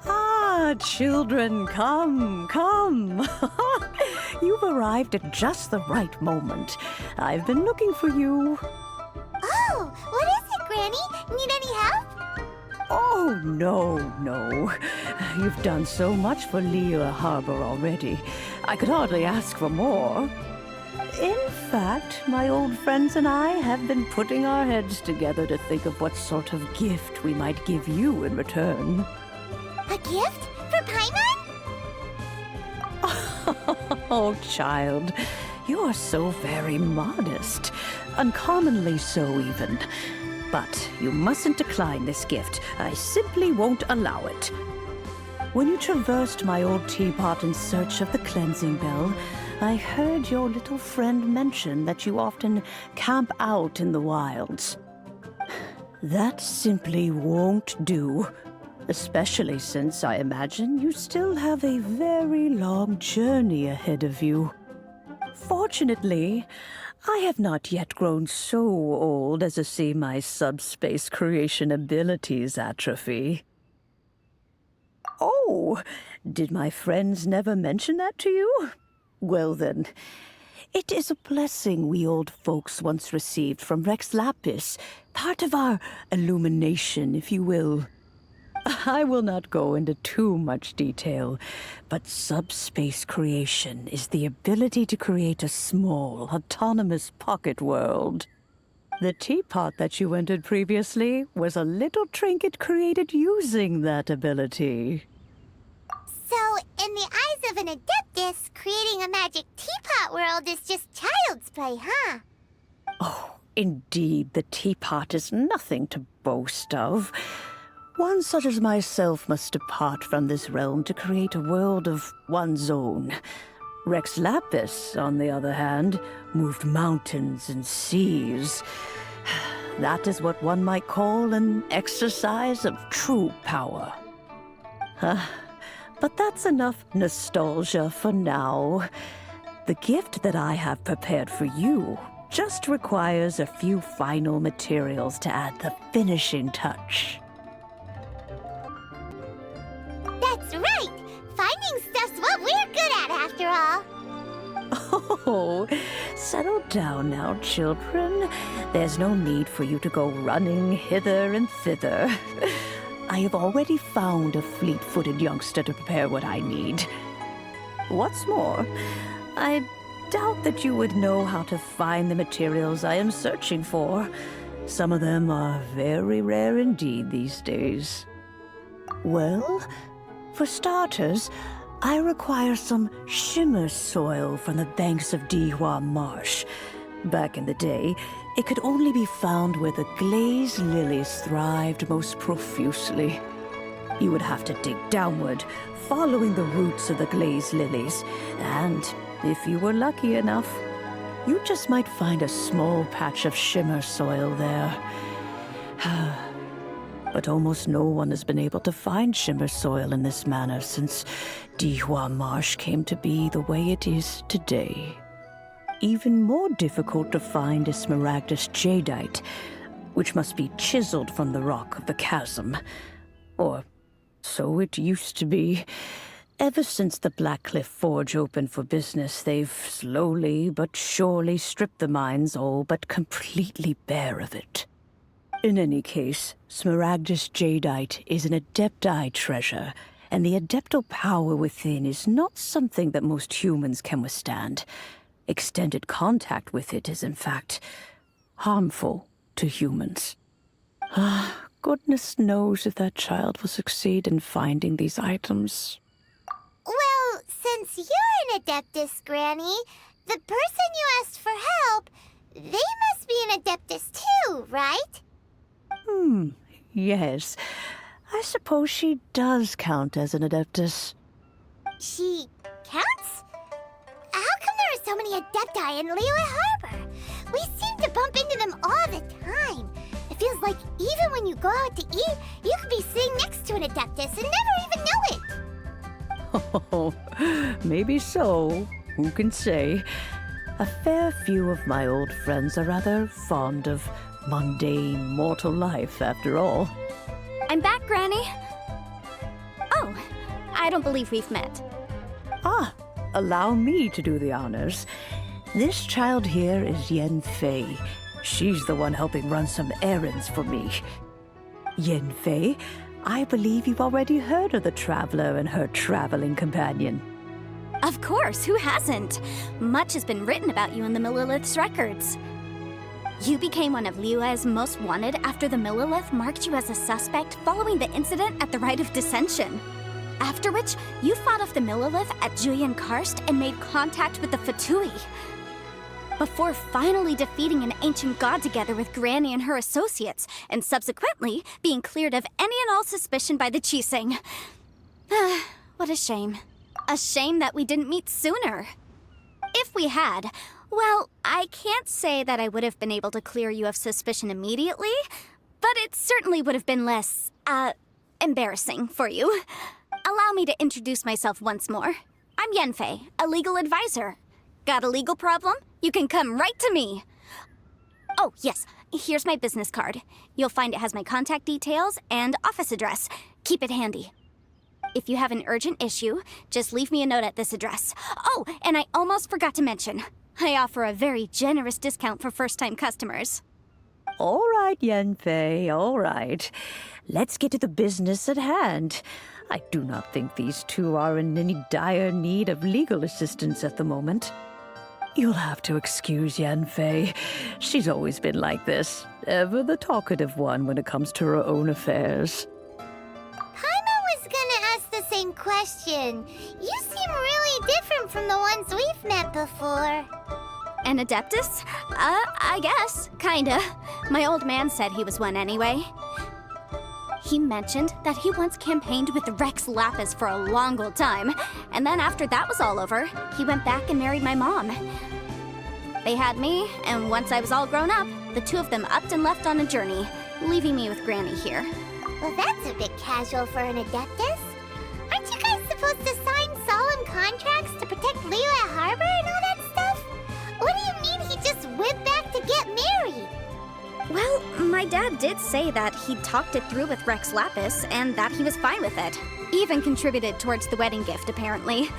Ah, children, come, come. You've arrived at just the right moment. I've been looking for you. Oh, what is it, Granny? Need any help? Oh, no. You've done so much for Liyue Harbor already. I could hardly ask for more. In fact, my old friends and I have been putting our heads together to think of what sort of gift we might give you in return. A gift? For Paimon? Oh, child, you are so very modest. Uncommonly so, even. But you mustn't decline this gift. I simply won't allow it. When you traversed my old teapot in search of the cleansing bell, I heard your little friend mention that you often camp out in the wilds. That simply won't do. Especially since I imagine you still have a very long journey ahead of you. Fortunately, I have not yet grown so old as to see my subspace creation abilities atrophy. Oh, did my friends never mention that to you? Well then, it is a blessing we old folks once received from Rex Lapis, part of our illumination, if you will. I will not go into too much detail, but subspace creation is the ability to create a small, autonomous pocket world. The teapot that you entered previously was a little trinket created using that ability. So, in the eyes of an adeptus, creating a magic teapot world is just child's play, huh? Oh, indeed, the teapot is nothing to boast of. One such as myself must depart from this realm to create a world of one's own. Rex Lapis, on the other hand, moved mountains and seas. That is what one might call an exercise of true power. But that's enough nostalgia for now. The gift that I have prepared for you just requires a few final materials to add the finishing touch. That's right! Finding stuff's what we're good at, after all. Oh, settle down now, children. There's no need for you to go running hither and thither. I have already found a fleet-footed youngster to prepare what I need. What's more, I doubt that you would know how to find the materials I am searching for. Some of them are very rare indeed these days. Well, for starters, I require some shimmer soil from the banks of Dihua Marsh. Back in the day, it could only be found where the glazed lilies thrived most profusely. You would have to dig downward, following the roots of the glazed lilies, and if you were lucky enough, you just might find a small patch of shimmer soil there. But almost no one has been able to find shimmer soil in this manner since Dihua Marsh came to be the way it is today. Even more difficult to find is smaragdus jadeite, which must be chiseled from the rock of the chasm. Or so it used to be. Ever since the Blackcliff Forge opened for business, they've slowly but surely stripped the mines all but completely bare of it. In any case, smaragdus jadeite is an adepti treasure, and the adeptal power within is not something that most humans can withstand. Extended contact with it is, in fact, harmful to humans. Goodness knows if that child will succeed in finding these items. Well, since you're an adeptus, Granny, the person you asked for help, they must be an adeptus too, right? Yes. I suppose she does count as an adeptus. She counts? How come there are so many adepti in Liyue Harbor? We seem to bump into them all the time. It feels like even when you go out to eat, you could be sitting next to an adeptus and never even know it. Oh, maybe so. Who can say? A fair few of my old friends are rather fond of mundane mortal life, after all. I'm back, Granny. Oh, I don't believe we've met. Ah, allow me to do the honors. This child here is Yenfei. She's the one helping run some errands for me. Yenfei, I believe you've already heard of the traveler and her traveling companion. Of course, who hasn't? Much has been written about you in the Millilith's records. You became one of Liyue's most wanted after the Millilith marked you as a suspect following the incident at the Rite of Dissension. After which, you fought off the Millilith at Julian Karst and made contact with the Fatui. Before finally defeating an ancient god together with Granny and her associates, and subsequently being cleared of any and all suspicion by the Chiseng. What a shame. A shame that we didn't meet sooner. If we had, well, I can't say that I would have been able to clear you of suspicion immediately, but it certainly would have been less, embarrassing for you. Allow me to introduce myself once more. I'm Yenfei, a legal advisor. Got a legal problem? You can come right to me. Oh, yes, here's my business card. You'll find it has my contact details and office address. Keep it handy. If you have an urgent issue, just leave me a note at this address. Oh, and I almost forgot to mention, I offer a very generous discount for first-time customers. All right, Yenfei, all right. Let's get to the business at hand. I do not think these two are in any dire need of legal assistance at the moment. You'll have to excuse Yenfei. She's always been like this, ever the talkative one when it comes to her own affairs. Paimon was gonna ask the same question. You seem really different from the ones we've met before. An Adeptus? I guess, kinda. My old man said he was one anyway. He mentioned that he once campaigned with Rex Lapis for a long old time, and then after that was all over, he went back and married my mom. They had me, and once I was all grown up, the two of them upped and left on a journey, leaving me with Granny here. Well, that's a bit casual for an Adeptus. Aren't you guys supposed to sign solemn contracts to protect Liyue Harbor and all that stuff? What do you mean he just went back to get married? Well, my dad did say that he'd talked it through with Rex Lapis and that he was fine with it. Even contributed towards the wedding gift, apparently.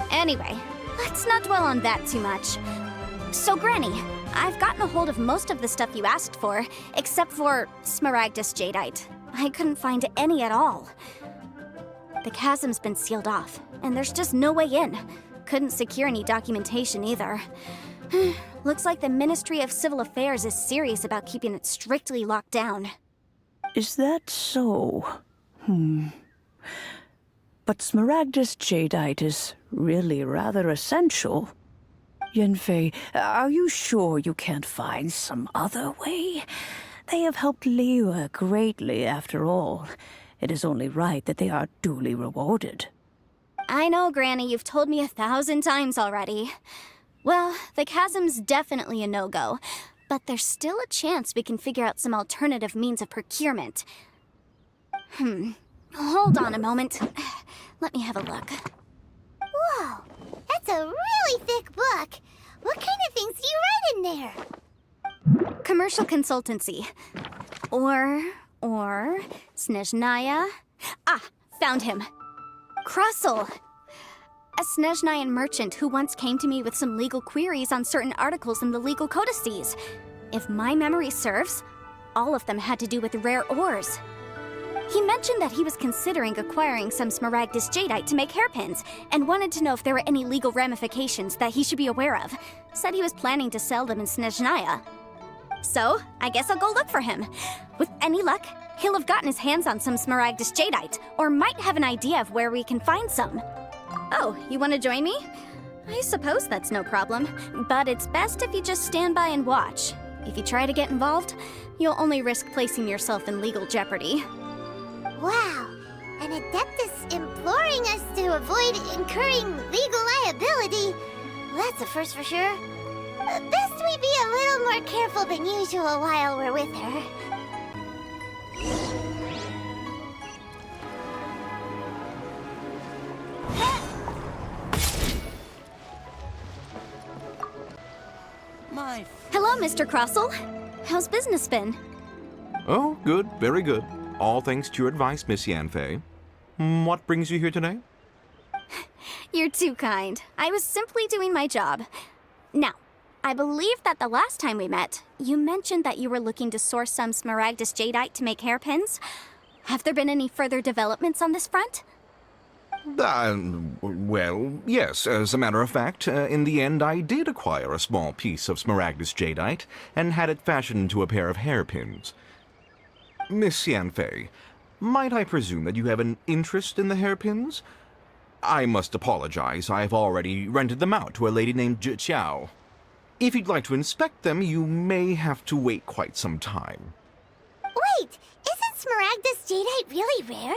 Anyway, let's not dwell on that too much. So, Granny, I've gotten a hold of most of the stuff you asked for, except for Smaragdus Jadeite. I couldn't find any at all. The chasm's been sealed off, and there's just no way in. Couldn't secure any documentation either. Looks like the Ministry of Civil Affairs is serious about keeping it strictly locked down. Is that so? But Smaragdus Jadeite is really rather essential. Yenfei, are you sure you can't find some other way? They have helped Liyue greatly, after all. It is only right that they are duly rewarded. I know, Granny, you've told me 1,000 times already. Well, the chasm's definitely a no-go, but there's still a chance we can figure out some alternative means of procurement. Hold on a moment. Let me have a look. Whoa, that's a really thick book. What kind of things do you write in there? Commercial consultancy. Or, Snezhnaya. Ah, found him. Krusel. A Snezhnayan merchant who once came to me with some legal queries on certain articles in the legal codices. If my memory serves, all of them had to do with rare ores. He mentioned that he was considering acquiring some Smaragdus Jadeite to make hairpins, and wanted to know if there were any legal ramifications that he should be aware of. Said he was planning to sell them in Snezhnaya. So, I guess I'll go look for him. With any luck, he'll have gotten his hands on some Smaragdus Jadeite, or might have an idea of where we can find some. Oh, you want to join me? I suppose that's no problem, but it's best if you just stand by and watch. If you try to get involved, you'll only risk placing yourself in legal jeopardy. Wow, an Adeptus imploring us to avoid incurring legal liability. Well, that's a first for sure. Best we be a little more careful than usual while we're with her. Hello, Mr. Crossell. How's business been? Oh, good, very good. All thanks to your advice, Miss Yanfei. What brings you here today? You're too kind. I was simply doing my job. Now, I believe that the last time we met, you mentioned that you were looking to source some smaragdus jadeite to make hairpins. Have there been any further developments on this front? Well, yes. As a matter of fact, in the end, I did acquire a small piece of smaragdus jadeite and had it fashioned into a pair of hairpins. Miss Yanfei, might I presume that you have an interest in the hairpins? I must apologize. I've already rented them out to a lady named Zhi. If you'd like to inspect them, you may have to wait quite some time. Wait, isn't smaragdus jadeite really rare?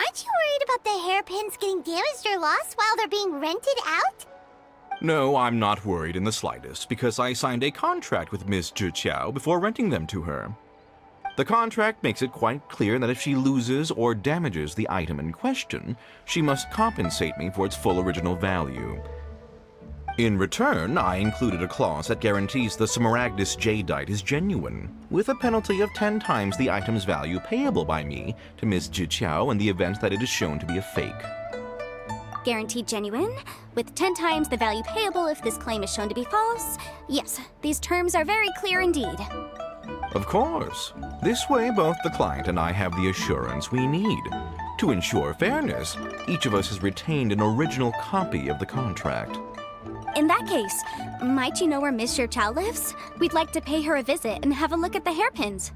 Aren't you worried about the hairpins getting damaged or lost while they're being rented out? No, I'm not worried in the slightest, because I signed a contract with Miss Zhi before renting them to her. The contract makes it quite clear that if she loses or damages the item in question, she must compensate me for its full original value. In return, I included a clause that guarantees the smaragdus jadeite is genuine, with a penalty of 10 times the item's value payable by me to Miss Zhi in the event that it is shown to be a fake. Guaranteed genuine, with 10 times the value payable if this claim is shown to be false? Yes, these terms are very clear indeed. Of course. This way, both the client and I have the assurance we need. To ensure fairness, each of us has retained an original copy of the contract. In that case, might you know where Miss Zhi lives? We'd like to pay her a visit and have a look at the hairpins.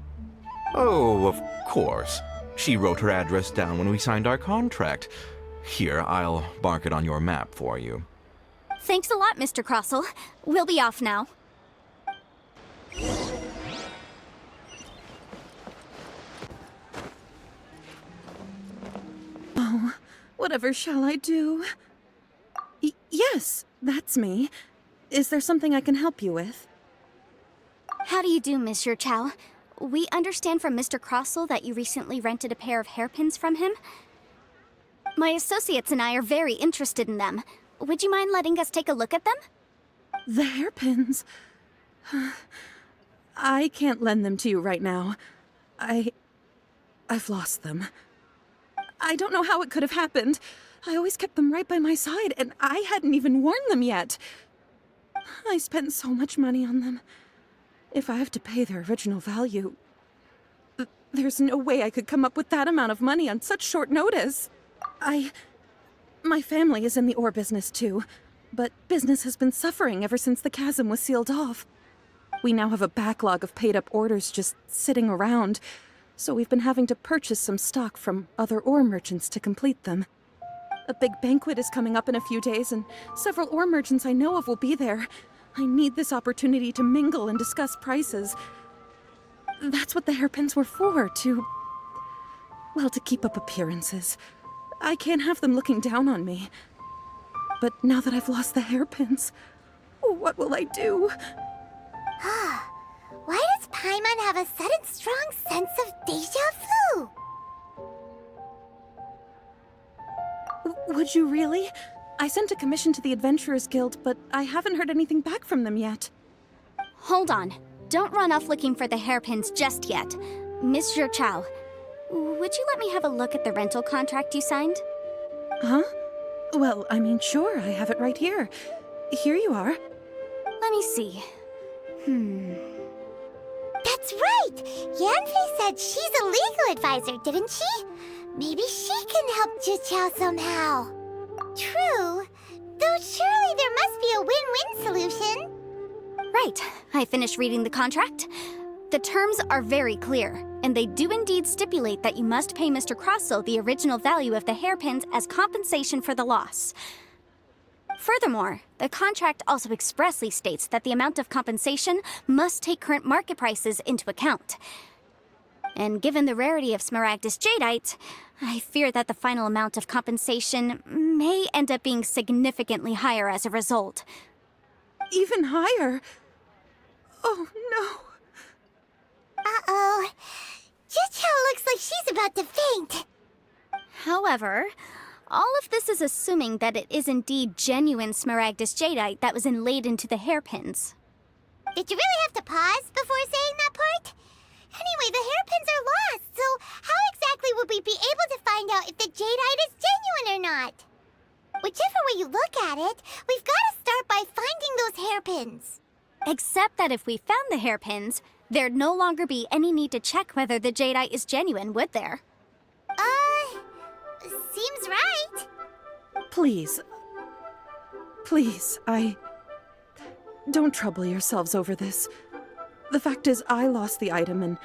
Oh, of course. She wrote her address down when we signed our contract. Here, I'll mark it on your map for you. Thanks a lot, Mr. Crossell. We'll be off now. Oh, whatever shall I do? Yes, that's me. Is there something I can help you with? How do you do, Miss Zhi? We understand from Mr. Crossell that you recently rented a pair of hairpins from him. My associates and I are very interested in them. Would you mind letting us take a look at them? The hairpins? I can't lend them to you right now. I've lost them. I don't know how it could have happened. I always kept them right by my side, and I hadn't even worn them yet. I spent so much money on them. If I have to pay their original value, there's no way I could come up with that amount of money on such short notice. My family is in the ore business too, but business has been suffering ever since the chasm was sealed off. We now have a backlog of paid-up orders just sitting around, so we've been having to purchase some stock from other ore merchants to complete them. A big banquet is coming up in a few days, and several ore merchants I know of will be there. I need this opportunity to mingle and discuss prices. That's what the hairpins were for, to keep up appearances. I can't have them looking down on me. But now that I've lost the hairpins, what will I do? Why does Paimon have a sudden strong sense of déjà vu? Would you really? I sent a commission to the Adventurers Guild, but I haven't heard anything back from them yet. Hold on. Don't run off looking for the hairpins just yet. Miss Zhi, would you let me have a look at the rental contract you signed? Huh? Well, I mean, sure, I have it right here. Here you are. Let me see. That's right! Yanfei said she's a legal advisor, didn't she? Maybe she can help Zhi somehow. True. Though surely there must be a win-win solution. Right. I finished reading the contract. The terms are very clear, and they do indeed stipulate that you must pay Mr. Crossell the original value of the hairpins as compensation for the loss. Furthermore, the contract also expressly states that the amount of compensation must take current market prices into account. And given the rarity of smaragdus jadeite, I fear that the final amount of compensation may end up being significantly higher as a result. Even higher? Oh, no. Uh-oh. Zhi looks like she's about to faint. However, all of this is assuming that it is indeed genuine smaragdus jadeite that was inlaid into the hairpins. Did you really have to pause before saying that part? Anyway, the hairpins are lost, so how exactly would we be able to find out if the jadeite is genuine or not? Whichever way you look at it, we've got to start by finding those hairpins. Except that if we found the hairpins, there'd no longer be any need to check whether the jadeite is genuine, would there? Seems right. Please. Please, Don't trouble yourselves over this. The fact is, I lost the item and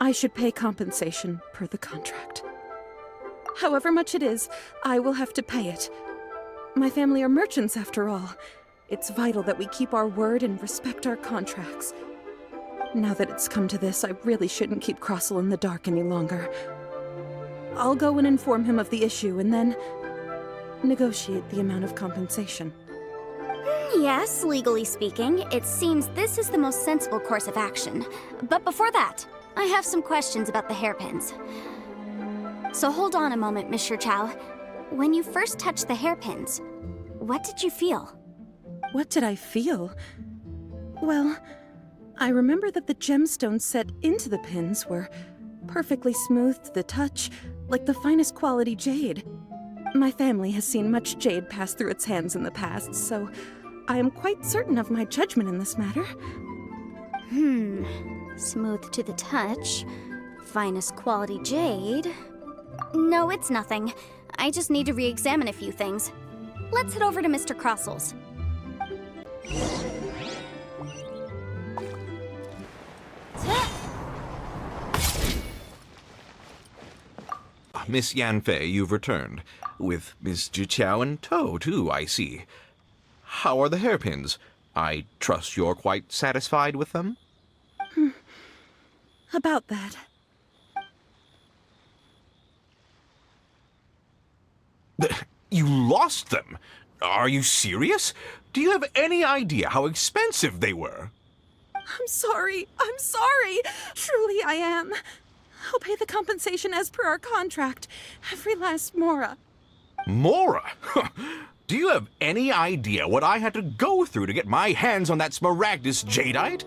I should pay compensation per the contract. However much it is, I will have to pay it. My family are merchants after all. It's vital that we keep our word and respect our contracts. Now that it's come to this, I really shouldn't keep Crossel in the dark any longer. I'll go and inform him of the issue and then negotiate the amount of compensation. Yes, legally speaking, it seems this is the most sensible course of action. But before that, I have some questions about the hairpins. So hold on a moment, Monsieur Chow. When you first touched the hairpins, what did you feel? What did I feel? Well, I remember that the gemstones set into the pins were perfectly smooth to the touch, like the finest quality jade. My family has seen much jade pass through its hands in the past, so I am quite certain of my judgment in this matter. Smooth to the touch, finest quality jade. No, it's nothing. I just need to re-examine a few things. Let's head over to Mr. Crossel's. Miss Yanfei, you've returned. With Miss Jiqiao in tow, too, I see. How are the hairpins? I trust you're quite satisfied with them? About that. You lost them? Are you serious? Do you have any idea how expensive they were? I'm sorry. Truly I am. I'll pay the compensation as per our contract. Every last mora. Mora? Do you have any idea what I had to go through to get my hands on that smaragdus jadeite?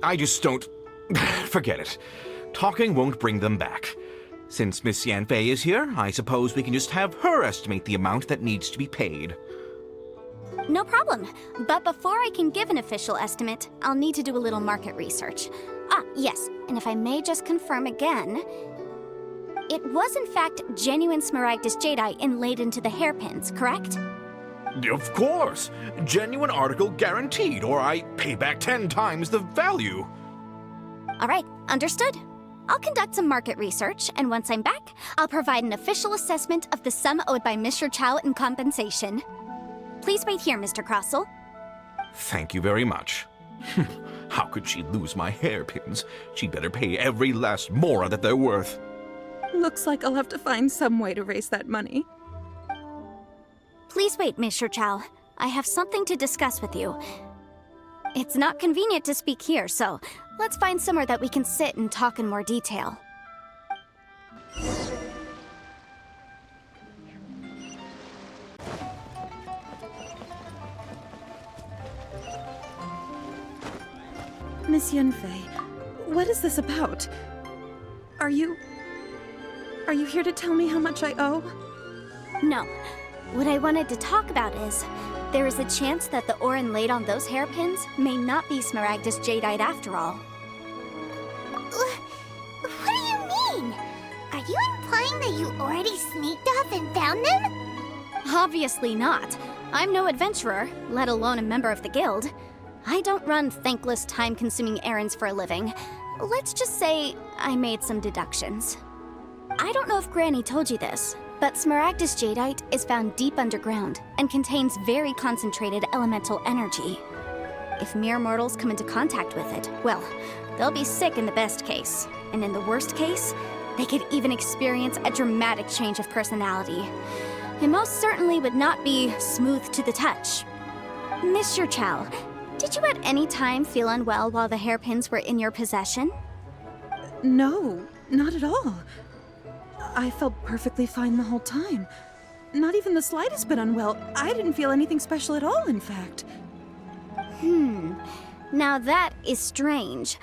I just don't... Forget it. Talking won't bring them back. Since Miss Yanfei is here, I suppose we can just have her estimate the amount that needs to be paid. No problem. But before I can give an official estimate, I'll need to do a little market research. Yes, and if I may just confirm again, it was in fact genuine smaragdus jadeite inlaid into the hairpins, correct? Of course! Genuine article guaranteed, or I pay back 10 times the value. All right, understood. I'll conduct some market research, and once I'm back, I'll provide an official assessment of the sum owed by Mr. Chow in compensation. Please wait here, Mr. Crossel. Thank you very much. How could she lose my hairpins? She'd better pay every last mora that they're worth. Looks like I'll have to find some way to raise that money. Please wait, Mr. Chow. I have something to discuss with you. It's not convenient to speak here, so let's find somewhere that we can sit and talk in more detail. Miss Yanfei, what is this about? Are you here to tell me how much I owe? No. What I wanted to talk about is, there is a chance that the ore inlaid on those hairpins may not be smaragdus jadeite after all. What do you mean? Are you implying that you already sneaked off and found them? Obviously not. I'm no adventurer, let alone a member of the guild. I don't run thankless, time-consuming errands for a living. Let's just say I made some deductions. I don't know if Granny told you this, but smaragdus jadeite is found deep underground and contains very concentrated elemental energy. If mere mortals come into contact with it, well, they'll be sick in the best case. And in the worst case, they could even experience a dramatic change of personality. It most certainly would not be smooth to the touch. Mr. Chow, did you at any time feel unwell while the hairpins were in your possession? No, not at all. I felt perfectly fine the whole time. Not even the slightest bit unwell. I didn't feel anything special at all, in fact. Now that is strange.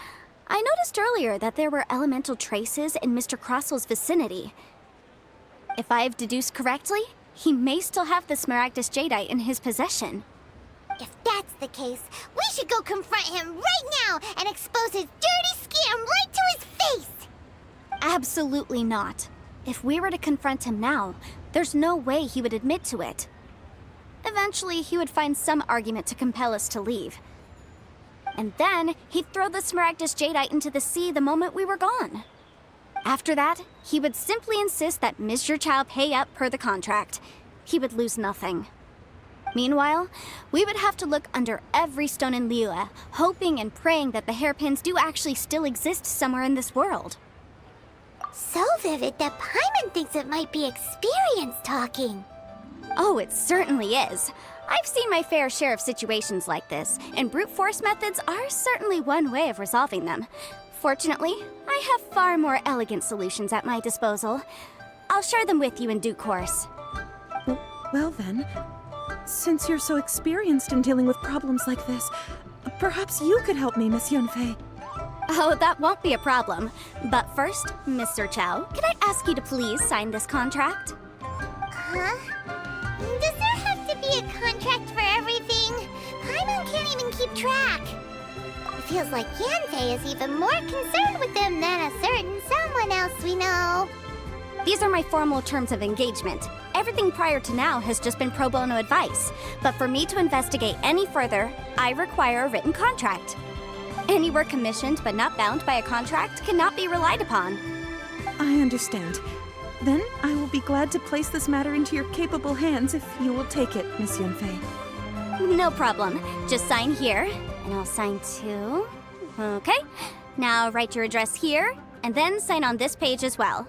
I noticed earlier that there were elemental traces in Mr. Crossel's vicinity. If I've deduced correctly, he may still have the Smaragdus Jadeite in his possession. If that's the case, we should go confront him right now and expose his dirty scam right to his face! Absolutely not. If we were to confront him now, there's no way he would admit to it. Eventually, he would find some argument to compel us to leave. And then, he'd throw the Smaragdus Jadeite into the sea the moment we were gone. After that, he would simply insist that Mr. Chow pay up per the contract. He would lose nothing. Meanwhile, we would have to look under every stone in Liyue, hoping and praying that the hairpins do actually still exist somewhere in this world. So vivid that Paimon thinks it might be experience talking. Oh, it certainly is. I've seen my fair share of situations like this, and brute force methods are certainly one way of resolving them. Fortunately, I have far more elegant solutions at my disposal. I'll share them with you in due course. Well then, since you're so experienced in dealing with problems like this, perhaps you could help me, Miss Yunfei. Oh, that won't be a problem. But first, Mr. Chow, could I ask you to please sign this contract? Huh? Does there have to be a contract for everything? Paimon can't even keep track. It feels like Yanfei is even more concerned with them than a certain someone else we know. These are my formal terms of engagement. Everything prior to now has just been pro bono advice. But for me to investigate any further, I require a written contract. Any work commissioned but not bound by a contract cannot be relied upon. I understand. Then I will be glad to place this matter into your capable hands if you will take it, Miss Yunfei. No problem. Just sign here, and I'll sign too. Okay. Now write your address here, and then sign on this page as well.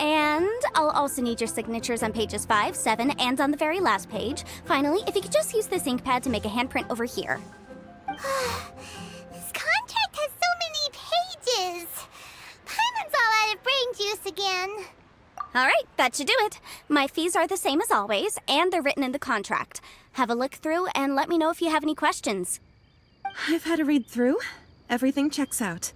And I'll also need your signatures on pages 5, 7, and on the very last page. Finally, if you could just use this ink pad to make a handprint over here. This contract has so many pages. Paimon's all out of brain juice again. All right, that should do it. My fees are the same as always, and they're written in the contract. Have a look through and let me know if you have any questions. I've had a read through. Everything checks out.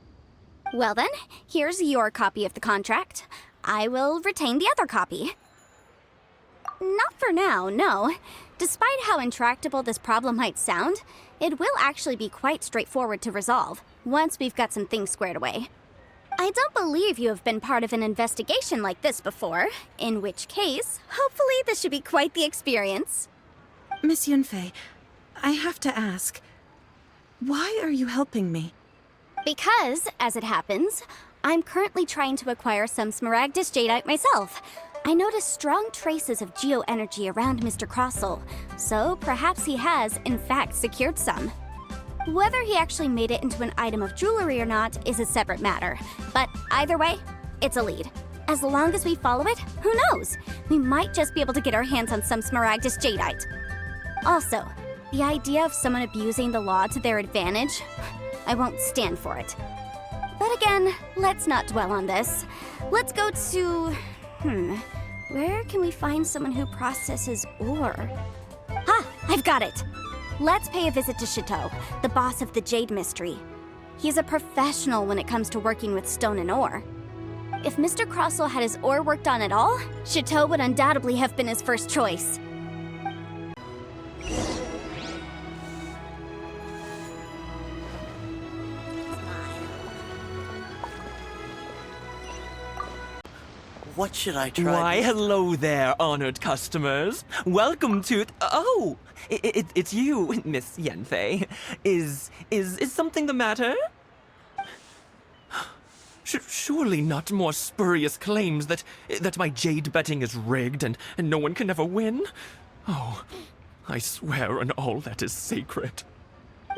Well then, here's your copy of the contract. I will retain the other copy. Not for now, no. Despite how intractable this problem might sound, it will actually be quite straightforward to resolve, once we've got some things squared away. I don't believe you have been part of an investigation like this before, in which case, hopefully this should be quite the experience. Miss Yunfei, I have to ask, why are you helping me? Because, as it happens, I'm currently trying to acquire some Smaragdus Jadeite myself. I noticed strong traces of geo-energy around Mr. Crossel, so perhaps he has, in fact, secured some. Whether he actually made it into an item of jewelry or not is a separate matter, but either way, it's a lead. As long as we follow it, who knows? We might just be able to get our hands on some Smaragdus Jadeite. Also, the idea of someone abusing the law to their advantage, I won't stand for it. But again, let's not dwell on this. Let's go to... where can we find someone who processes ore? Ah, I've got it! Let's pay a visit to Chateau, the boss of the Jade Mystery. He's a professional when it comes to working with stone and ore. If Mr. Crossel had his ore worked on at all, Chateau would undoubtedly have been his first choice. What should I try? Why, hello there, honored customers. Welcome to... Oh, it's you, Miss Yanfei. Is something the matter? Surely not more spurious claims that my jade betting is rigged and no one can ever win? Oh, I swear on all that is sacred.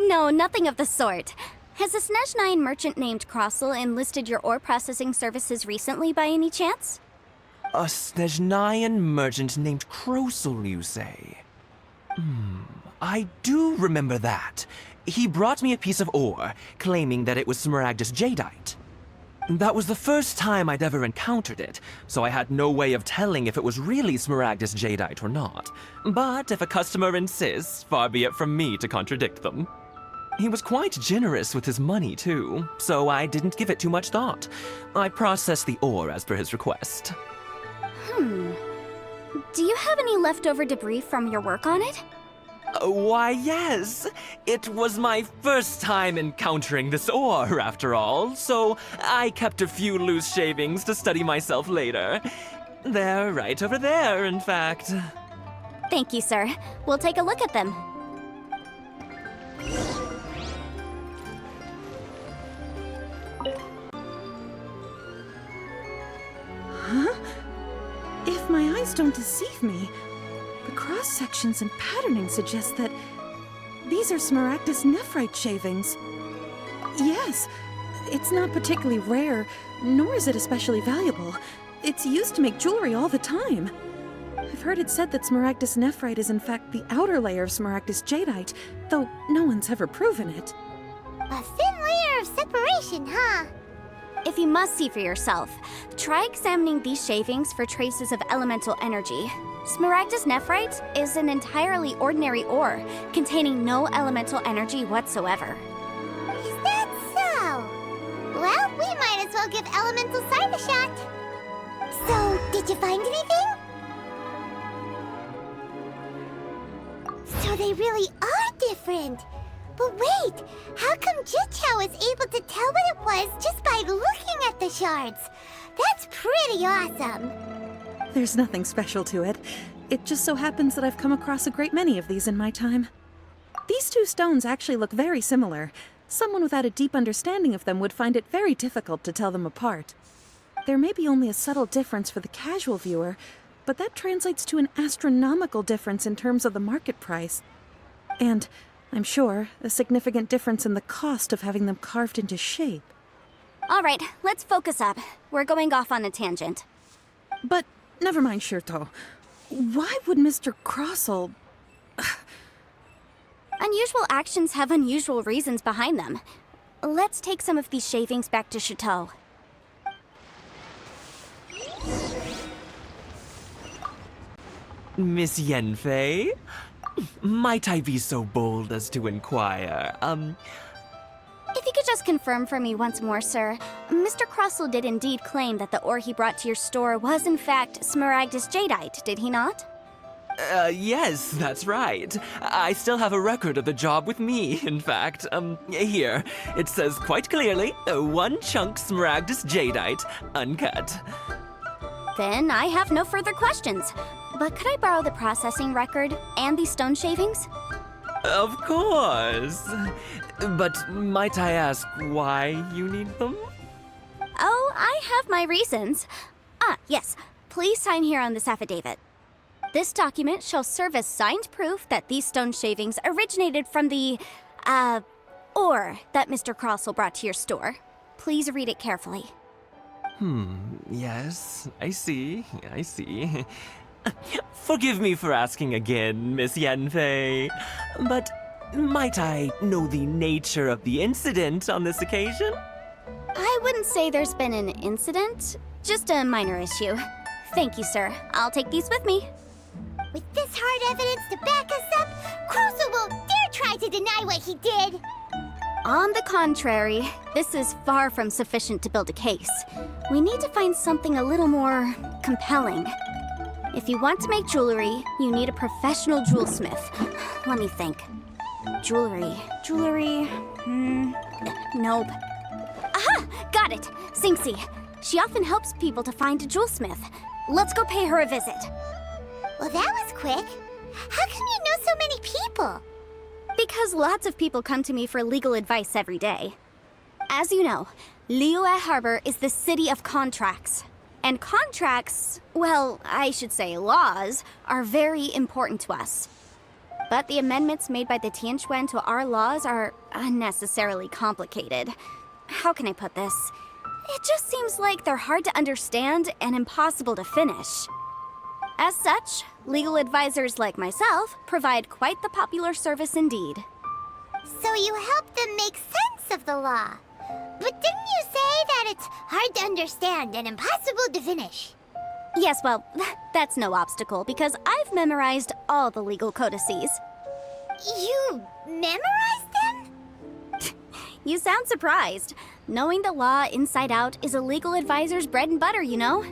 No, nothing of the sort. Has a Snezhnyan merchant named Crossel enlisted your ore processing services recently by any chance? A Snezhnyan merchant named Crossel, you say? I do remember that. He brought me a piece of ore, claiming that it was Smaragdus Jadeite. That was the first time I'd ever encountered it, so I had no way of telling if it was really Smaragdus Jadeite or not. But if a customer insists, far be it from me to contradict them. He was quite generous with his money, too, so I didn't give it too much thought. I processed the ore as per his request. Do you have any leftover debris from your work on it? Why, yes. It was my first time encountering this ore, after all, so I kept a few loose shavings to study myself later. They're right over there, in fact. Thank you, sir. We'll take a look at them. If my eyes don't deceive me, the cross-sections and patterning suggest that these are Smaragdus nephrite shavings. Yes, it's not particularly rare, nor is it especially valuable. It's used to make jewelry all the time. I've heard it said that Smaragdus nephrite is in fact the outer layer of Smaragdus jadeite, though no one's ever proven it. A thin layer of separation, huh? If you must see for yourself, try examining these shavings for traces of elemental energy. Smaragdus nephrite is an entirely ordinary ore, containing no elemental energy whatsoever. Is that so? Well, we might as well give elemental side a shot. So, did you find anything? So they really are different. But wait, how come Jichao was able to tell what it was just by looking at the shards? That's pretty awesome. There's nothing special to it. It just so happens that I've come across a great many of these in my time. These two stones actually look very similar. Someone without a deep understanding of them would find it very difficult to tell them apart. There may be only a subtle difference for the casual viewer, but that translates to an astronomical difference in terms of the market price. And, I'm sure, a significant difference in the cost of having them carved into shape. All right, let's focus up. We're going off on a tangent. But never mind, Shirto. Why would Mr. Crossell... Unusual actions have unusual reasons behind them. Let's take some of these shavings back to Chateau. Miss Yanfei? Might I be so bold as to inquire, If you could just confirm for me once more, sir. Mr. Crossell did indeed claim that the ore he brought to your store was in fact Smaragdus jadeite, did he not? Yes, that's right. I still have a record of the job with me, in fact. Here. It says quite clearly, 1 chunk Smaragdus jadeite, uncut. Then I have no further questions. But could I borrow the processing record and these stone shavings? Of course. But might I ask why you need them? Oh, I have my reasons. Yes. Please sign here on this affidavit. This document shall serve as signed proof that these stone shavings originated from the, ore that Mr. Crossell brought to your store. Please read it carefully. Yes, I see. Forgive me for asking again, Miss Yanfei, but might I know the nature of the incident on this occasion? I wouldn't say there's been an incident, just a minor issue. Thank you, sir. I'll take these with me. With this hard evidence to back us up, Crossell won't dare try to deny what he did. On the contrary, this is far from sufficient to build a case. We need to find something a little more compelling. If you want to make jewelry, you need a professional jewelsmith. Let me think. Jewelry. Nope. Aha! Got it! Singxi. She often helps people to find a jewelsmith. Let's go pay her a visit. Well, that was quick. How come you know so many people? Because lots of people come to me for legal advice every day. As you know, Liyue Harbor is the city of contracts. And contracts, well, I should say laws, are very important to us. But the amendments made by the Tianquan to our laws are unnecessarily complicated. How can I put this? It just seems like they're hard to understand and impossible to finish. As such, legal advisors like myself provide quite the popular service indeed. So you help them make sense of the law. But didn't you say that it's hard to understand and impossible to finish? Yes, well, that's no obstacle because I've memorized all the legal codices. You memorized them? You sound surprised. Knowing the law inside out is a legal advisor's bread and butter, you know?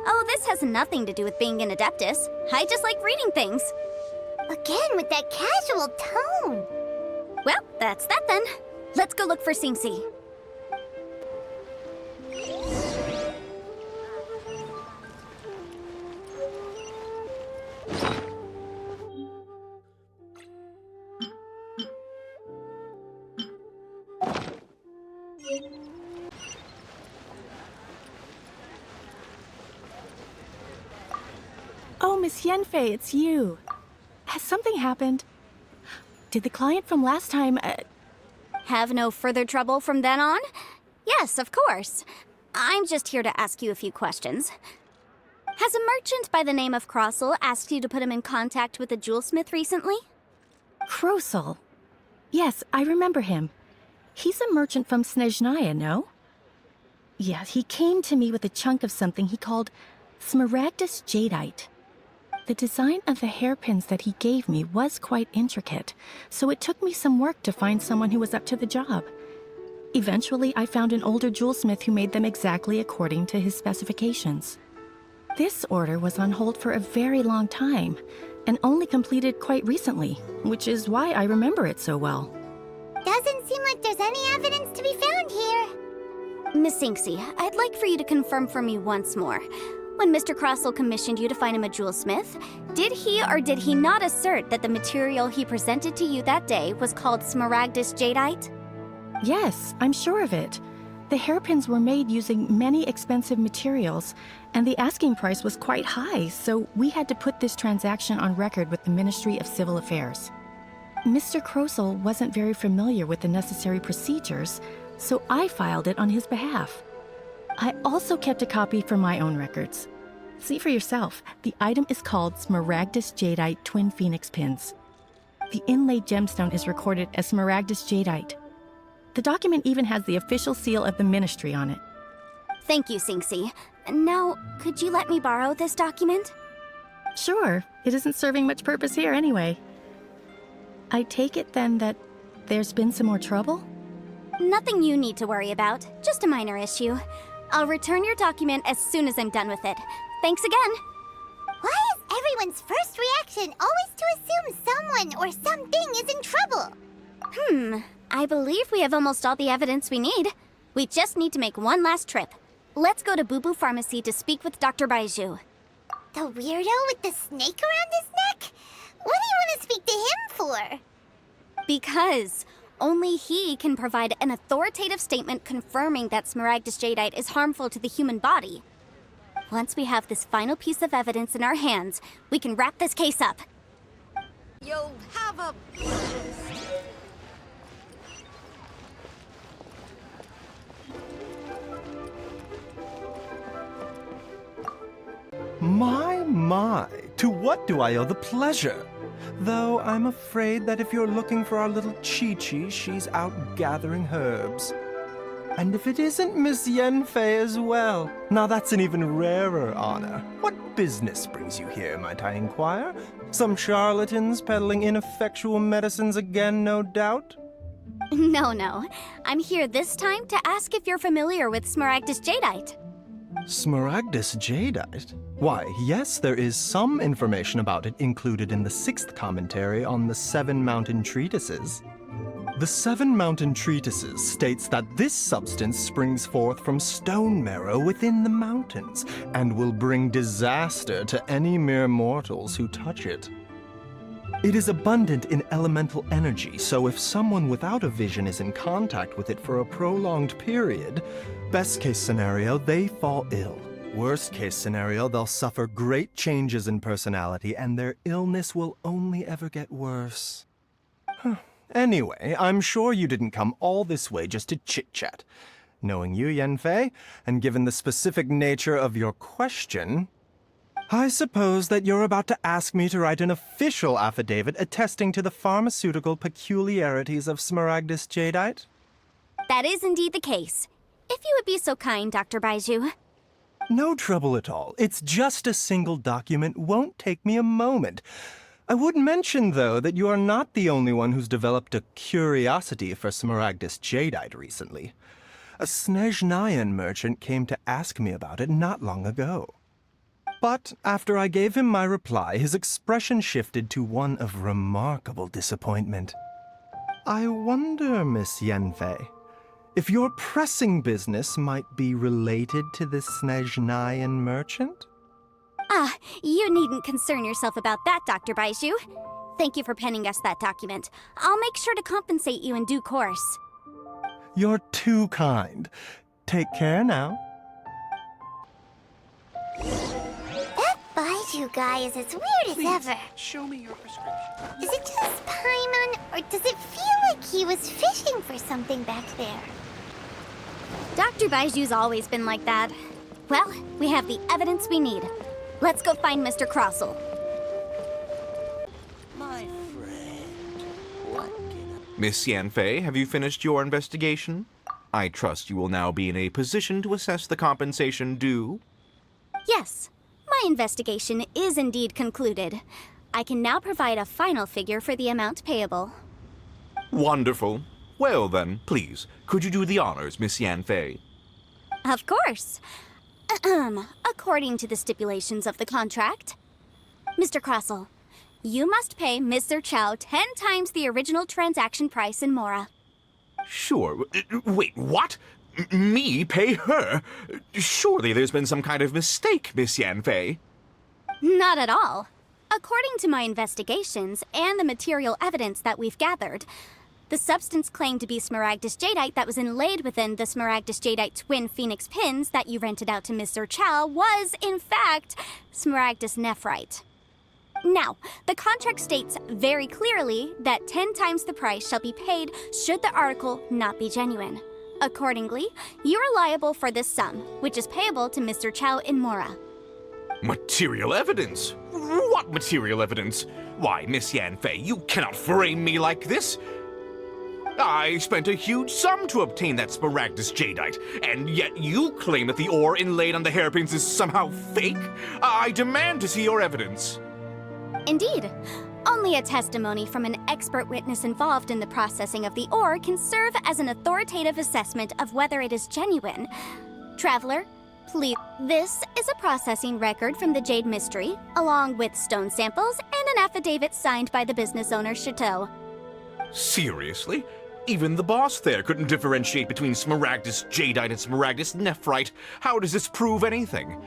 Oh, this has nothing to do with being an adeptus. I just like reading things. Again with that casual tone. Well, that's that then. Let's go look for Singsi. Oh, Miss Yenfei, it's you. Has something happened? Did the client from last time, Have no further trouble from then on? Yes, of course. I'm just here to ask you a few questions. Has a merchant by the name of Crossel asked you to put him in contact with a jewelsmith recently? Krosel? Yes, I remember him. He's a merchant from Snezhnaya, no? Yeah, he came to me with a chunk of something he called smaragdus jadeite. The design of the hairpins that he gave me was quite intricate, so it took me some work to find someone who was up to the job. Eventually, I found an older jewelsmith who made them exactly according to his specifications. This order was on hold for a very long time, and only completed quite recently, which is why I remember it so well. Doesn't seem like there's any evidence to be found here. Miss Singsi, I'd like for you to confirm for me once more. When Mr. Crossel commissioned you to find him a jewelsmith, did he or did he not assert that the material he presented to you that day was called smaragdus jadeite? Yes, I'm sure of it. The hairpins were made using many expensive materials, and the asking price was quite high, so we had to put this transaction on record with the Ministry of Civil Affairs. Mr. Crossel wasn't very familiar with the necessary procedures, so I filed it on his behalf. I also kept a copy for my own records. See for yourself, the item is called Smaragdus Jadeite Twin Phoenix Pins. The inlaid gemstone is recorded as Smaragdus Jadeite. The document even has the official seal of the ministry on it. Thank you, Singsi. Now, could you let me borrow this document? Sure, it isn't serving much purpose here anyway. I take it then that there's been some more trouble? Nothing you need to worry about, just a minor issue. I'll return your document as soon as I'm done with it. Thanks again. Why is everyone's first reaction always to assume someone or something is in trouble? I believe we have almost all the evidence we need. We just need to make one last trip. Let's go to Boo Boo Pharmacy to speak with Dr. Baiju. The weirdo with the snake around his neck? What do you want to speak to him for? Because only he can provide an authoritative statement confirming that smaragdus jadeite is harmful to the human body. Once we have this final piece of evidence in our hands, we can wrap this case up. You'll have a... My, to what do I owe the pleasure? Though I'm afraid that if you're looking for our little Chi-Chi, she's out gathering herbs. And if it isn't Miss Yenfei as well, now that's an even rarer honor. What business brings you here, might I inquire? Some charlatans peddling ineffectual medicines again, no doubt? No. I'm here this time to ask if you're familiar with smaragdus jadeite. Smaragdus jadeite? Why, yes, there is some information about it included in the 6th commentary on the 7 Mountain Treatises. The 7 Mountain Treatises states that this substance springs forth from stone marrow within the mountains and will bring disaster to any mere mortals who touch it. It is abundant in elemental energy, so if someone without a vision is in contact with it for a prolonged period, best case scenario, they fall ill. Worst case scenario, they'll suffer great changes in personality and their illness will only ever get worse. Anyway, I'm sure you didn't come all this way just to chit-chat. Knowing you, Yenfei, and given the specific nature of your question, I suppose that you're about to ask me to write an official affidavit attesting to the pharmaceutical peculiarities of smaragdus jadeite? That is indeed the case. If you would be so kind, Dr. Baiju. No trouble at all. It's just a single document. Won't take me a moment. I would mention, though, that you are not the only one who's developed a curiosity for Smaragdus jadeite recently. A Snezhnayan merchant came to ask me about it not long ago. But after I gave him my reply, his expression shifted to one of remarkable disappointment. I wonder, Miss Yanfei, if your pressing business might be related to this Snezhnayan merchant? Ah, you needn't concern yourself about that, Dr. Baizhu. Thank you for penning us that document. I'll make sure to compensate you in due course. You're too kind. Take care now. That Baizhu guy is as weird as ever. Show me your prescription. Is it just Paimon, or does it feel like he was fishing for something back there? Dr. Baiju's always been like that. Well, we have the evidence we need. Let's go find Mr. Crossell. My friend, what can I... Miss Yanfei, have you finished your investigation? I trust you will now be in a position to assess the compensation due. Yes, my investigation is indeed concluded. I can now provide a final figure for the amount payable. Wonderful. Well then, please, could you do the honors, Miss Yanfei? Of course. According to the stipulations of the contract, Mr. Crossell, you must pay Mr. Chow 10 times the original transaction price in Mora. Sure. Wait, what? Me pay her? Surely there's been some kind of mistake, Miss Yanfei. Not at all. According to my investigations and the material evidence that we've gathered, the substance claimed to be Smaragdus jadeite that was inlaid within the Smaragdus jadeite twin phoenix pins that you rented out to Mr. Chow was, in fact, Smaragdus nephrite. Now, the contract states very clearly that 10 times the price shall be paid should the article not be genuine. Accordingly, you are liable for this sum, which is payable to Mr. Chow in Mora. Material evidence? What material evidence? Why, Miss Yanfei, you cannot frame me like this. I spent a huge sum to obtain that Smaragdus jadeite, and yet you claim that the ore inlaid on the hairpins is somehow fake? I demand to see your evidence. Indeed. Only a testimony from an expert witness involved in the processing of the ore can serve as an authoritative assessment of whether it is genuine. Traveler, please. This is a processing record from the Jade Mystery, along with stone samples and an affidavit signed by the business owner, Chateau. Seriously? Even the boss there couldn't differentiate between Smaragdus jadeite and Smaragdus nephrite. How does this prove anything?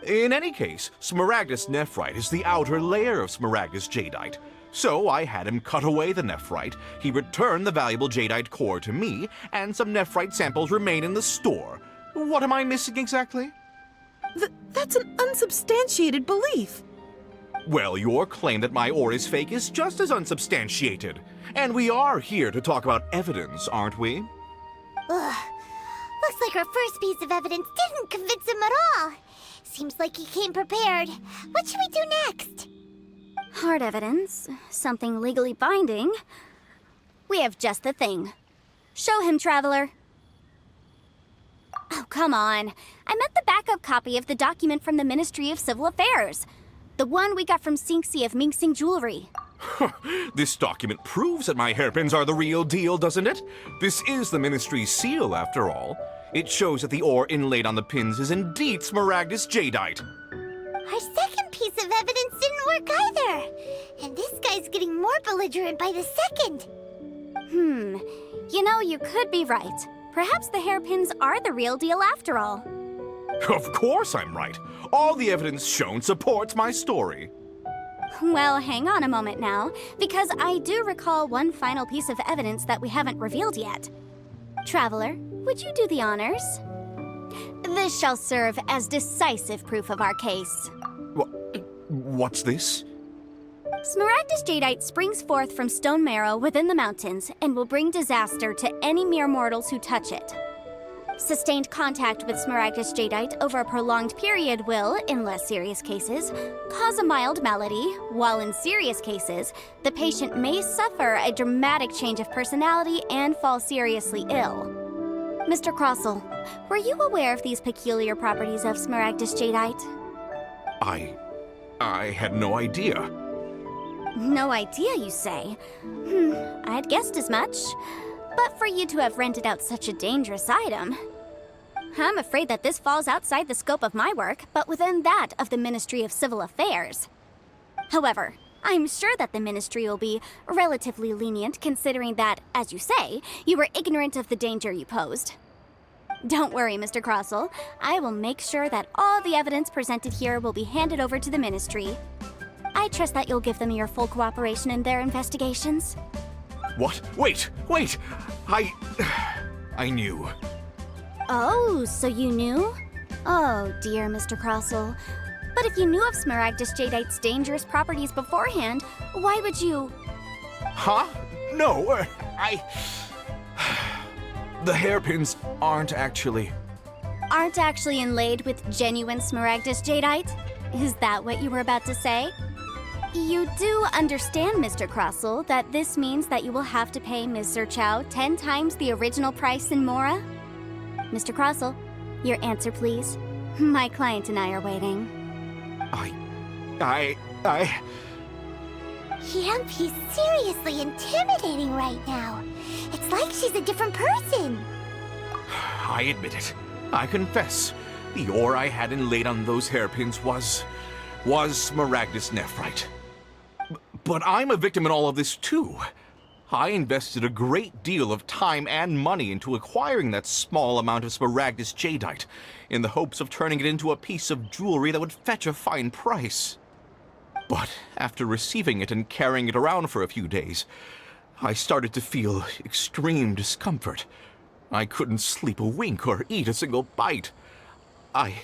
In any case, Smaragdus nephrite is the outer layer of Smaragdus jadeite. So I had him cut away the nephrite, he returned the valuable jadeite core to me, and some nephrite samples remain in the store. What am I missing exactly? That's an unsubstantiated belief. Well, your claim that my ore is fake is just as unsubstantiated. And we are here to talk about evidence, aren't we? Ugh. Looks like our first piece of evidence didn't convince him at all. Seems like he came prepared. What should we do next? Hard evidence, something legally binding. We have just the thing. Show him, Traveler. Oh, come on. I meant the backup copy of the document from the Ministry of Civil Affairs. The one we got from Sinxi of Mingsing Jewelry. This document proves that my hairpins are the real deal, doesn't it? This is the Ministry's seal, after all. It shows that the ore inlaid on the pins is indeed Smaragdus jadeite. Our second piece of evidence didn't work either. And this guy's getting more belligerent by the second. You know, you could be right. Perhaps the hairpins are the real deal after all. Of course I'm right. All the evidence shown supports my story. Well, hang on a moment now, because I do recall one final piece of evidence that we haven't revealed yet. Traveler, would you do the honors? This shall serve as decisive proof of our case. What's this? Smaragdus jadeite springs forth from stone marrow within the mountains and will bring disaster to any mere mortals who touch it. Sustained contact with Smaragdus jadeite over a prolonged period will, in less serious cases, cause a mild malady, while in serious cases, the patient may suffer a dramatic change of personality and fall seriously ill. Mr. Crossell, were you aware of these peculiar properties of Smaragdus jadeite? I had no idea. No idea, you say? I'd guessed as much. But for you to have rented out such a dangerous item... I'm afraid that this falls outside the scope of my work, but within that of the Ministry of Civil Affairs. However, I'm sure that the Ministry will be relatively lenient considering that, as you say, you were ignorant of the danger you posed. Don't worry, Mr. Crossell. I will make sure that all the evidence presented here will be handed over to the Ministry. I trust that you'll give them your full cooperation in their investigations. What? Wait! I knew. Oh, so you knew? Oh, dear Mr. Crossell. But if you knew of Smaragdus Jadeite's dangerous properties beforehand, why would you... Huh? No, The hairpins aren't actually inlaid with genuine Smaragdus Jadeite? Is that what you were about to say? You do understand, Mr. Crossell, that this means that you will have to pay Ms. Zerchow 10 times the original price in Mora? Mr. Crossell, your answer, please. My client and I are waiting. Yampy's seriously intimidating right now. It's like she's a different person. I admit it. I confess. The ore I had inlaid on those hairpins was Smaragdus nephrite. But I'm a victim in all of this too. I invested a great deal of time and money into acquiring that small amount of Smaragdus Jadeite, in the hopes of turning it into a piece of jewelry that would fetch a fine price. But after receiving it and carrying it around for a few days, I started to feel extreme discomfort. I couldn't sleep a wink or eat a single bite. I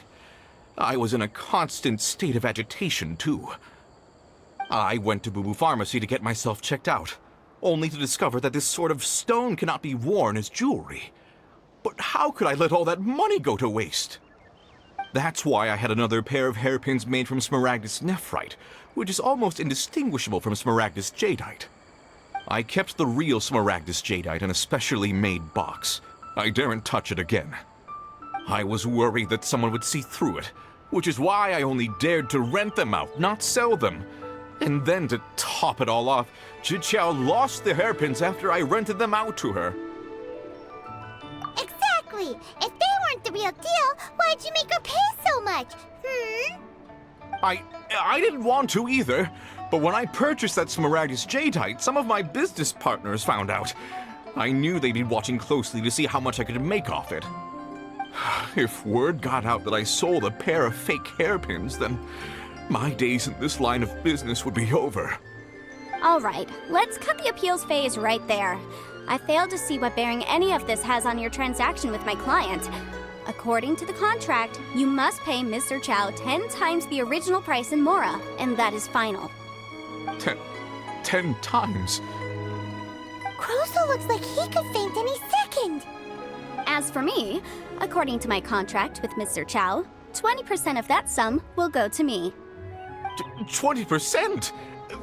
was in a constant state of agitation, too. I went to Boo Boo Pharmacy to get myself checked out, only to discover that this sort of stone cannot be worn as jewelry. But how could I let all that money go to waste? That's why I had another pair of hairpins made from Smaragdus nephrite, which is almost indistinguishable from Smaragdus Jadeite. I kept the real Smaragdus Jadeite in a specially made box. I daren't touch it again. I was worried that someone would see through it, which is why I only dared to rent them out, not sell them. And then to top it all off, Zhiqiao lost the hairpins after I rented them out to her. Exactly! If they weren't the real deal, why'd you make her pay so much? I didn't want to either, but when I purchased that Smaragdus Jadeite, some of my business partners found out. I knew they'd be watching closely to see how much I could make off it. If word got out that I sold a pair of fake hairpins, then my days in this line of business would be over. All right, let's cut the appeals phase right there. I failed to see what bearing any of this has on your transaction with my client. According to the contract, you must pay Ms. Zerchow 10 times the original price in Mora, and that is final. 10 times? Crossell looks like he could faint any second. As for me, according to my contract with Ms. Zerchow, 20% of that sum will go to me. 20%?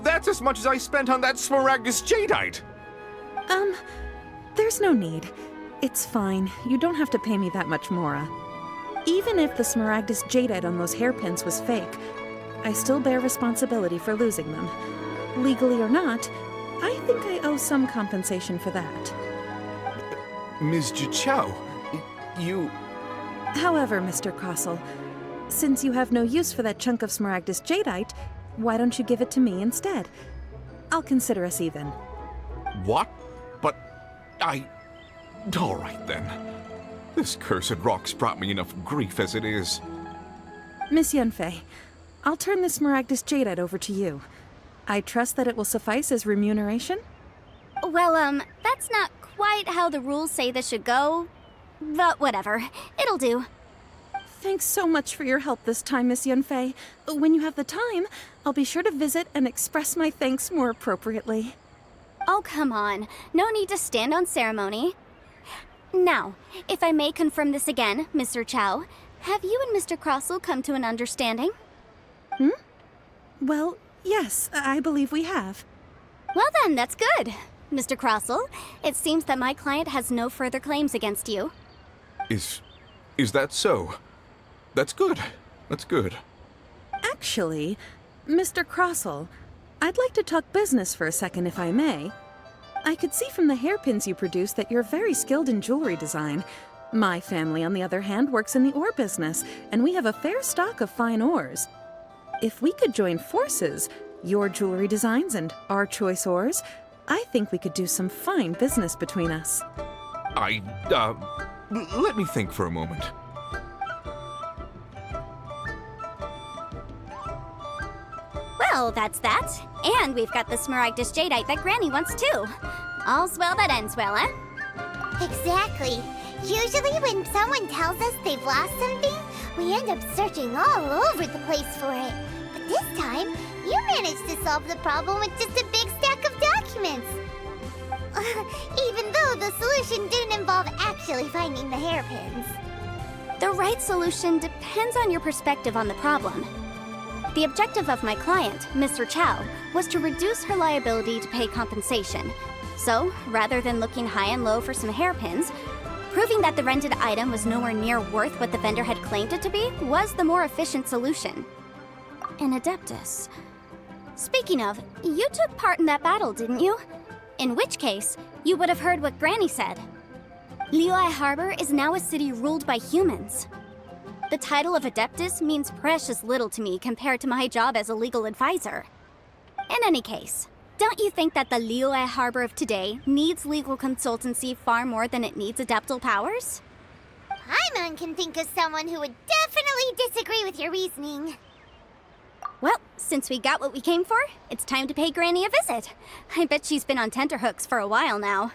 That's as much as I spent on that Smaragdus Jadeite! There's no need. It's fine. You don't have to pay me that much, Mora. Even if the Smaragdus Jadeite on those hairpins was fake, I still bear responsibility for losing them. Legally or not, I think I owe some compensation for that. Ms. Zhiqiao, you... However, Mr. Crossell, since you have no use for that chunk of Smaragdus Jadeite, why don't you give it to me instead? I'll consider us even. What? But all right then. This cursed rock's brought me enough grief as it is. Miss Yunfei, I'll turn the Smaragdus Jadeite over to you. I trust that it will suffice as remuneration? Well, that's not quite how the rules say this should go. But whatever. It'll do. Thanks so much for your help this time, Miss Yunfei. When you have the time, I'll be sure to visit and express my thanks more appropriately. Oh, come on. No need to stand on ceremony. Now, if I may confirm this again, Mr. Chow, have you and Mr. Crossell come to an understanding? Well, yes, I believe we have. Well then, that's good. Mr. Crossell, it seems that my client has no further claims against you. Is that so? That's good. That's good. Actually, Mr. Crossell, I'd like to talk business for a second, if I may. I could see from the hairpins you produce that you're very skilled in jewelry design. My family, on the other hand, works in the ore business, and we have a fair stock of fine ores. If we could join forces, your jewelry designs and our choice ores, I think we could do some fine business between us. Let me think for a moment. Well, that's that. And we've got the smaragdus jadeite that Granny wants too. All's well that ends well, eh? Exactly. Usually when someone tells us they've lost something, we end up searching all over the place for it. But this time, you managed to solve the problem with just a big stack of documents. Even though the solution didn't involve actually finding the hairpins. The right solution depends on your perspective on the problem. The objective of my client, Mr. Chow, was to reduce her liability to pay compensation. So, rather than looking high and low for some hairpins, proving that the rented item was nowhere near worth what the vendor had claimed it to be was the more efficient solution. An Adeptus. Speaking of, you took part in that battle, didn't you? In which case, you would have heard what Granny said. Liyue Harbor is now a city ruled by humans. The title of Adeptus means precious little to me compared to my job as a legal advisor. In any case, don't you think that the Liyue Harbor of today needs legal consultancy far more than it needs adeptal powers? Paimon can think of someone who would definitely disagree with your reasoning. Well, since we got what we came for, it's time to pay Granny a visit. I bet she's been on tenterhooks for a while now.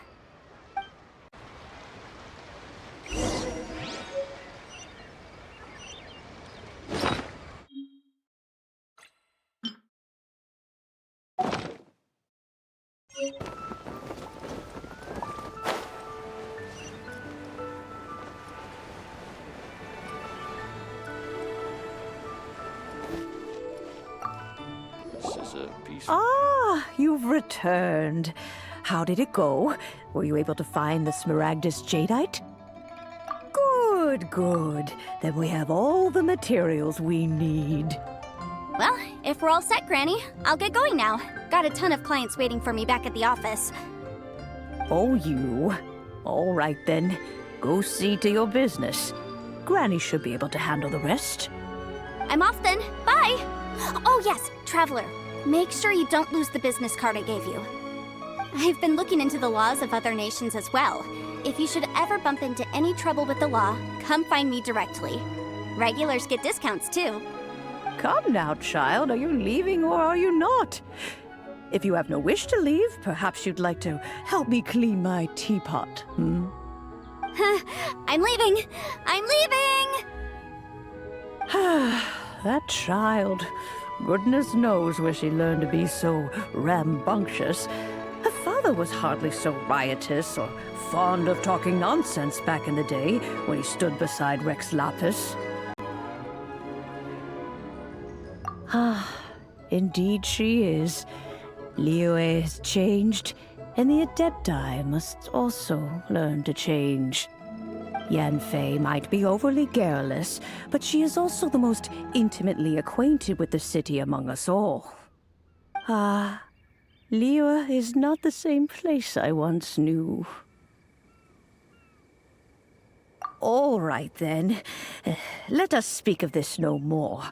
Ah, you've returned. How did it go? Were you able to find the smaragdus jadeite? Good, good. Then we have all the materials we need. Well, if we're all set, Granny, I'll get going now. Got a ton of clients waiting for me back at the office. Oh, you. All right, then. Go see to your business. Granny should be able to handle the rest. I'm off then. Bye! Oh yes, Traveler. Make sure you don't lose the business card I gave you. I've been looking into the laws of other nations as well. If you should ever bump into any trouble with the law, come find me directly. Regulars get discounts too. Come now, child. Are you leaving or are you not? If you have no wish to leave, perhaps you'd like to help me clean my teapot, hmm? I'm leaving! I'm leaving! That child. Goodness knows where she learned to be so rambunctious. Her father was hardly so riotous or fond of talking nonsense back in the day when he stood beside Rex Lapis. Ah, indeed she is. Liyue has changed, and the Adepti must also learn to change. Yanfei might be overly garrulous, but she is also the most intimately acquainted with the city among us all. Ah, Liyue is not the same place I once knew. All right, then. Let us speak of this no more.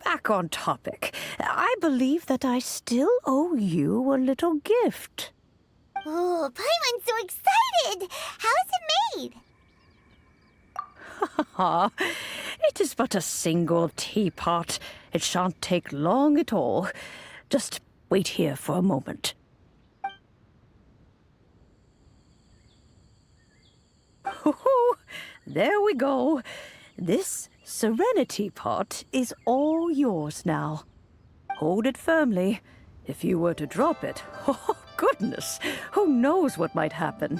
Back on topic. I believe that I still owe you a little gift. Oh, Paimon's so excited! How is it made? It is but a single teapot. It shan't take long at all. Just wait here for a moment. There we go. This serenity pot is all yours now. Hold it firmly. If you were to drop it, oh goodness, who knows what might happen.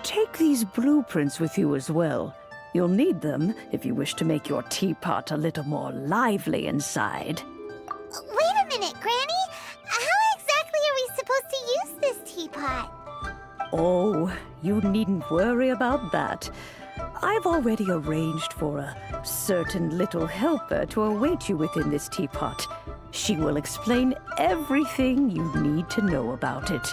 Take these blueprints with you as well. You'll need them if you wish to make your teapot a little more lively inside. Wait a minute, Granny! How exactly are we supposed to use this teapot? Oh, you needn't worry about that. I've already arranged for a certain little helper to await you within this teapot. She will explain everything you need to know about it.